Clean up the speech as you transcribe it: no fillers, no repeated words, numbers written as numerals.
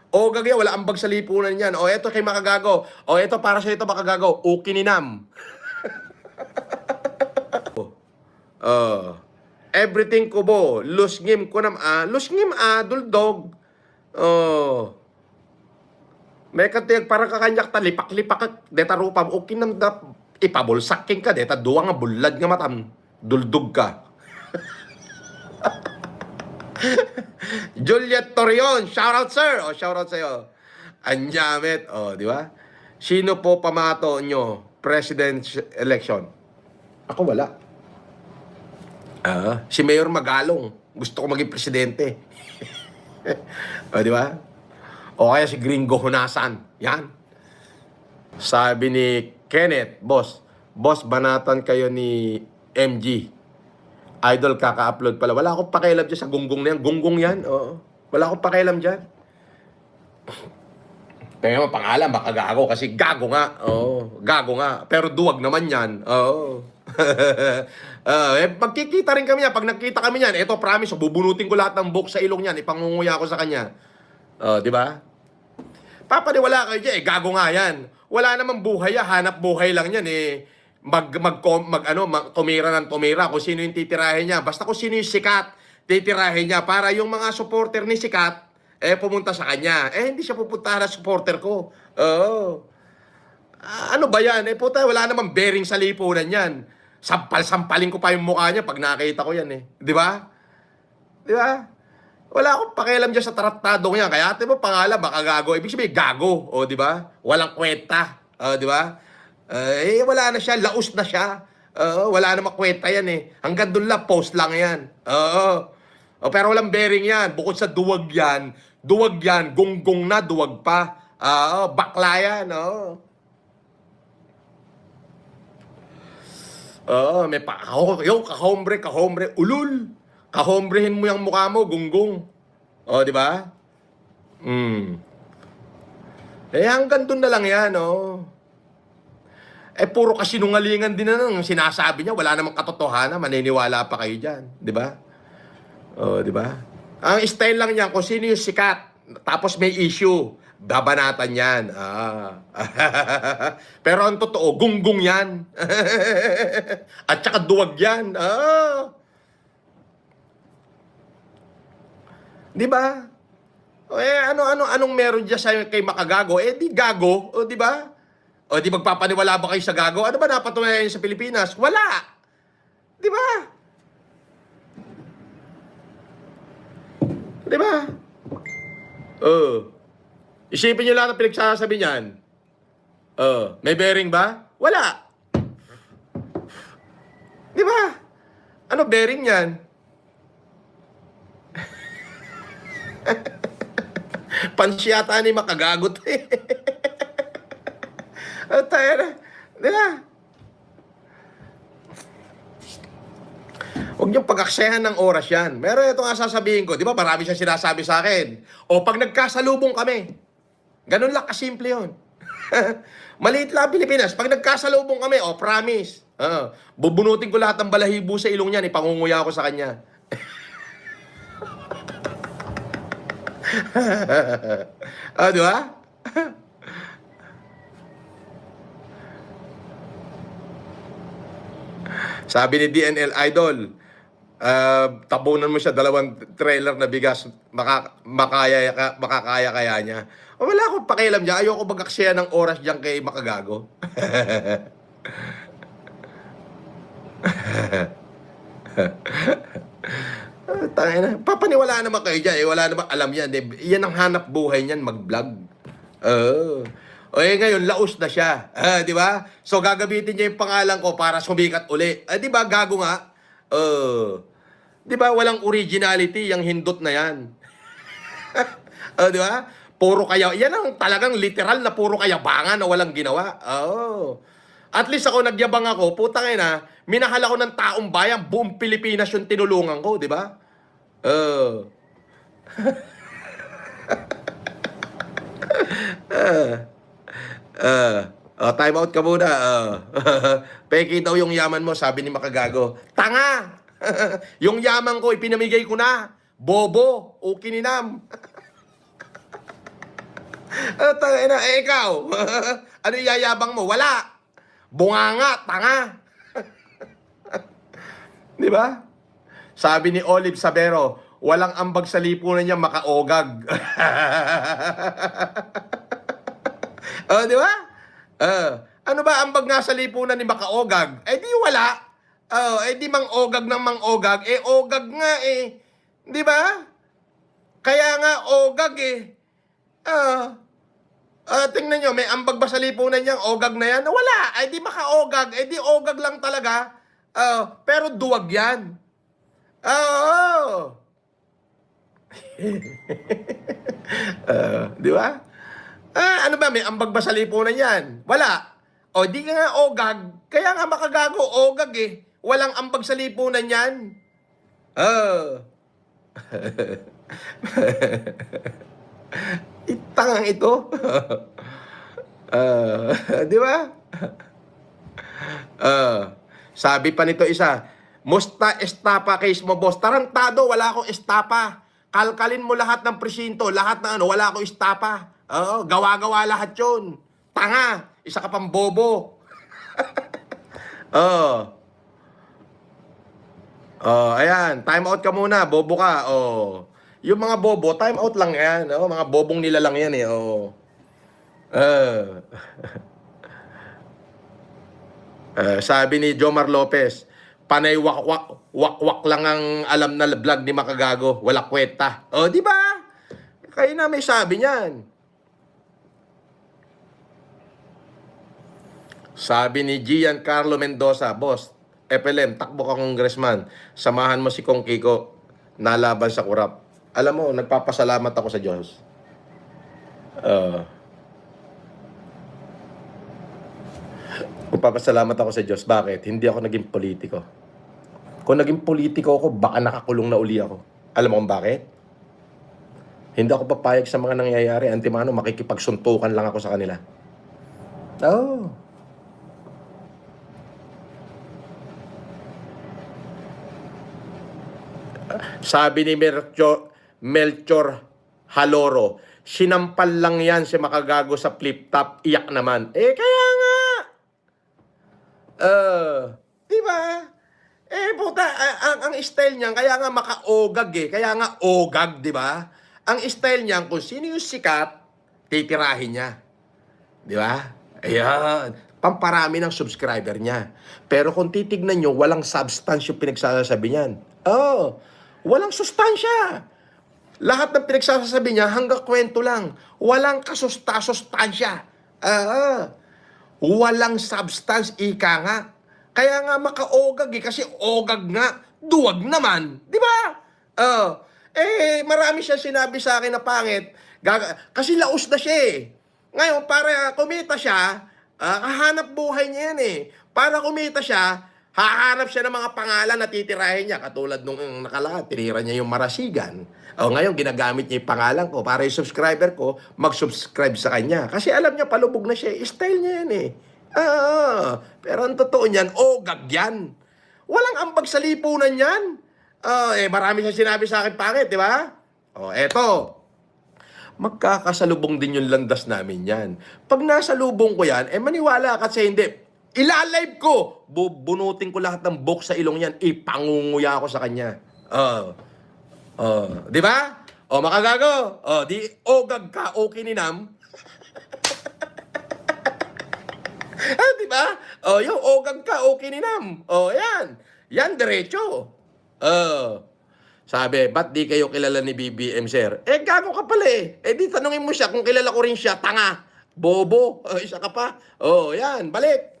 O gagaya, wala ambag sa lipunan yan. O eto kay Makagago. O eto para sa ito Makagago. Ukininam. Everything kubo. Lusngim ko nam lusngim duldog. May katiyag para kakanyak talipak-lipak deta rupam. Ukinam da ipabulsaking ka deta duwa nga bulad nga matam. Duldog ka. Juliet Torion, shout out sir. O shout out sa'yo. Anyamet. O, di ba? Sino po pamato nyo? President election. Ako wala. Si Mayor Magalong. Gusto ko maging presidente. O, di ba? O kaya si Gringo Hunasan. Yan. Sabi ni Kenneth, Boss, banatan kayo ni MG. Idol, kaka-upload pala. Wala akong pakialam dyan sa gunggong na yan. Gunggong yan, oo. Wala akong pakialam dyan. Kaya mo, pangalan, baka gago. Kasi gago nga. Oo, gago nga. Pero duwag naman yan. Oo. Magkikita rin kami yan. Pag nakita kami yan, eto, promise, bubunutin ko lahat ng buhok sa ilong yan. Ipangunguya ko sa kanya. Di ba? Papaniwala kayo dyan, gago nga yan. Wala namang buhay, hanap buhay lang yan, tumira ng tumira kung sino yung titirahin niya. Basta kung sino yung sikat, titirahin niya para yung mga supporter ni sikat, pumunta sa kanya. Hindi siya pupunta na supporter ko. Ano ba yan? Puta, wala namang bearing sa lipunan yan. Sampal-sampalin ko pa yung mukha niya pag nakita ko yan, Di ba? Di ba? Wala akong pakialam dyan sa tratadong yan. Kaya ate mo pangalan, baka gago. Ibig sabihin, gago. Di ba? Walang kwenta. Di ba? Wala na siya, laos na siya. Wala na makwenta yan Hanggang doon lang, post lang yan. Pero walang bearing yan. Bukod sa duwag yan, gunggong na, duwag pa. Bakla yan. May yung kahombre, ulul. Kahombrehin mo yung mukha mo, gunggong. Di ba? Hanggang doon na lang yan, puro kasinungalingan din na nang sinasabi niya. Wala namang katotohanan. Maniniwala pa kayo dyan. Di ba? Di ba? Ang style lang niya, kung sino yung sikat, tapos may issue, babanatan yan. Pero ang totoo, gunggong yan. At saka duwag yan. Di ba? Anong meron dyan sa kay Makagago? Di gago. Di ba? Di magpapaniwala ba kayo sa gago? Ano ba napatunayan sa Pilipinas? Wala! Di ba? Di ba? Isipin nyo lahat ang pinagsasabi niyan. May bearing ba? Wala! Di ba? Ano bearing yan? Pansyata ni Makagagot tayo na. Di ba? Huwag niyong pag-aksayahan ng oras yan. Meron ito nga sasabihin ko. Di ba marami siya sinasabi sa akin. Pag nagkasalubong kami. Ganun lang kasimple yun. Maliit lang Pilipinas. Pag nagkasalubong kami, promise. Bubunutin ko lahat ng balahibo sa ilong niyan. Ipangunguya ko sa kanya. Di ba? Sabi ni DNL Idol, tabunan mo siya 2 trailer na bigas, makakaya kaya niya. Wala akong pakialam dyan. Ayoko mag-aksaya ng oras dyan kay Makagago. Tangina, papaniwala naman kayo dyan. Wala naman alam yan. Yan ang hanap buhay niyan, mag-vlog. Ngayon, laos na siya. Di ba? So, gagamitin niya yung pangalan ko para sumikat uli. Di ba? Gago nga. Di ba? Walang originality yung hindot na yan. Di ba? Puro kaya. Yan ang talagang literal na puro kayabangan na walang ginawa. At least ako, nagyabang ako. Putang ina, minahal ako ng taong bayan. Buong Pilipinas yung tinulungan ko. Di ba? Time out ka muna. Peki daw yung yaman mo, sabi ni Makagago. Tanga! Yung yaman ko, ipinamigay ko na. Bobo, ukininam. Tangina, ikaw. Ano yayabang mo? Wala. Bunganga, tanga. Di ba? Sabi ni Olive Sabero, walang ambag sa lipunan niya makaogag. Di ba? Ano ba ambag nga sa lipunan ni makaogag? Eh di wala. Di mang-ogag ng mang-ogag. Ogag nga eh. Di ba? Kaya nga ogag eh. Tingnan nyo, may ambag ba sa lipunan niyang ogag na yan? Wala. Ay di makaogag. Eh di ogag lang talaga. Pero duwag yan. Oo. Di ba? Ano ba, may ambag ba sa lipunan yan? Wala. Di ka nga ogag. Kaya nga makagago, ogag eh. Walang ambag sa lipunan yan. Itangang ito. Di ba? Sabi pa nito isa, musta estapa case mo, boss? Tarantado, wala akong estapa. Kalkalin mo lahat ng presinto, lahat ng ano, wala akong estapa. Gawa-gawa lahat yun. Tanga, isa ka pang bobo. Ayan, time out ka muna, bobo ka. Yung mga bobo, time out lang yan. Mga bobong nila lang yan eh. Sabi ni Jomar Lopez, panay wakwak lang ang alam na vlog ni Makagago, wala kwenta. Di ba? Kayo na may sabi niyan. Sabi ni Giancarlo Mendoza, boss, FLM, takbo ka congressman, samahan mo si Kong Kiko, nalaban sa kurap. Alam mo, nagpapasalamat ako sa Diyos. Nagpapasalamat ako sa Diyos. Bakit? Hindi ako naging politiko. Kung naging politiko ako, baka nakakulong na uli ako. Alam mo kung bakit? Hindi ako papayag sa mga nangyayari. Antimano, makikipagsuntukan lang ako sa kanila. Sabi ni Melchor Haloro, sinampal lang yan si Makagago sa flip-top, iyak naman. Kaya nga. Di ba? Puta, ang style niyan, kaya nga makaogag eh. Kaya nga ogag, di ba? Ang style niyan, kung sino yung sikat, titirahin niya. Di ba? Ayan. Pamparami ng subscriber niya. Pero kung titignan nyo, walang substance yung pinagsasabi niyan. Walang sustansya. Lahat ng pinagsasabi niya, hanggang kwento lang. Walang kasustansya. Walang substance, ika nga. Kaya nga makaogag eh, kasi ogag nga. Duwag naman. Di ba? Marami siya sinabi sa akin na pangit. Kasi laos na siya eh. Ngayon, para kumita siya, hahanap buhay niya yan eh. Para kumita siya, hahanap siya ng mga pangalan na titirahin niya. Katulad nung nakalahat, tinira niya yung Marasigan. Ngayon, ginagamit niya yung pangalan ko para yung subscriber ko mag-subscribe sa kanya. Kasi alam niya, palubog na siya. Style niya yan eh. Pero ang totoo niyan, ogag yan. Walang ambag sa lipunan yan. Marami siya sinabi sa akin pangit, di ba? Eto. Magkakasalubong din yung landas namin yan. Pag nasa lubong ko yan, maniwala ka sa hindi. Ilalive ko. Bunutin ko lahat ng book sa ilong yan. Ipangunguya ko sa kanya. Di ba? Makagago. Di ogag ka, okay ni Nam. Di ba? Yung ogag ka, okay ni Nam. Yan. Yan, diretso. Sabi, ba't di kayo kilala ni BBM, sir? Gago ka pala eh. Di tanungin mo siya kung kilala ko rin siya. Tanga. Bobo. Isa ka pa. Yan, balik.